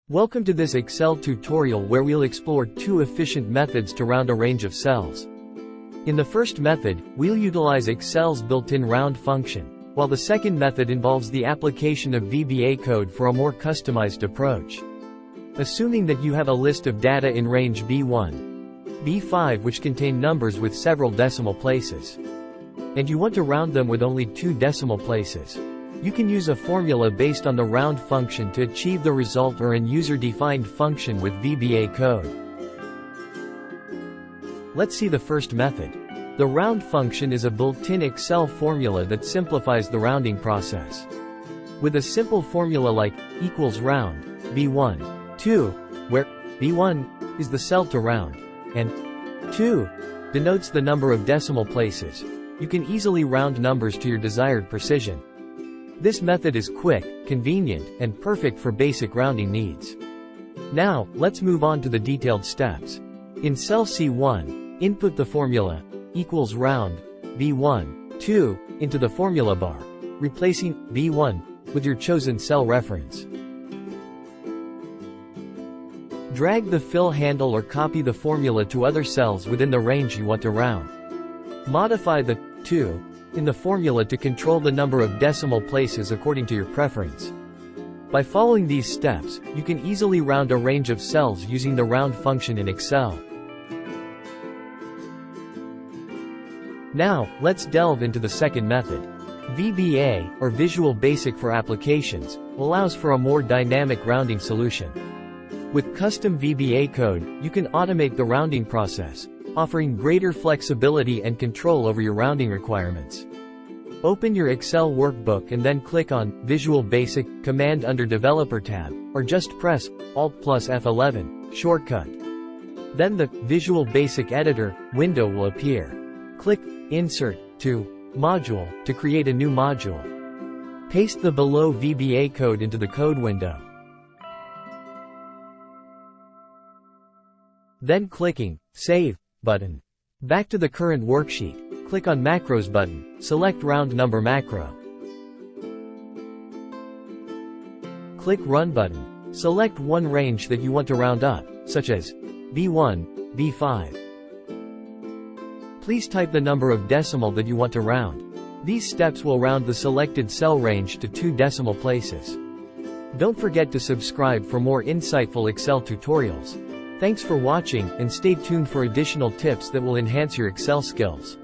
Welcome to this Excel tutorial where we'll explore two efficient methods to round a range of cells. In the first method, we'll utilize Excel's built-in round function, while the second method involves the application of VBA code for a more customized approach. Assuming that you have a list of data in range B1, B5 which contain numbers with several decimal places, and you want to round them with only 2 decimal places, you can use a formula based on the round function to achieve the result or an user-defined function with VBA code. Let's see the first method. The round function is a built-in Excel formula that simplifies the rounding process. With a simple formula like equals round B1, 2, where B1 is the cell to round, and 2 denotes the number of decimal places, you can easily round numbers to your desired precision. This method is quick, convenient, and perfect for basic rounding needs. Now, let's move on to the detailed steps. In cell C1, input the formula equals round B1, 2 into the formula bar, replacing B1 with your chosen cell reference. Drag the fill handle or copy the formula to other cells within the range you want to round. Modify the 2 in the formula to control the number of decimal places according to your preference. By following these steps, you can easily round a range of cells using the round function in Excel. Now, let's delve into the second method. VBA, or Visual Basic for Applications, allows for a more dynamic rounding solution. With custom VBA code, you can automate the rounding process, offering greater flexibility and control over your rounding requirements. Open your Excel workbook and then click on Visual Basic command under Developer tab, or just press Alt plus F11 shortcut. Then the Visual Basic Editor window will appear. Click Insert to Module to create a new module. Paste the below VBA code into the code window. Then clicking Save button. Back to the current worksheet, click on Macros button, select Round Number macro. Click Run button. Select one range that you want to round up, such as B1, B5. Please type the number of decimal that you want to round. These steps will round the selected cell range to 2 decimal places. Don't forget to subscribe for more insightful Excel tutorials. Thanks for watching, and stay tuned for additional tips that will enhance your Excel skills.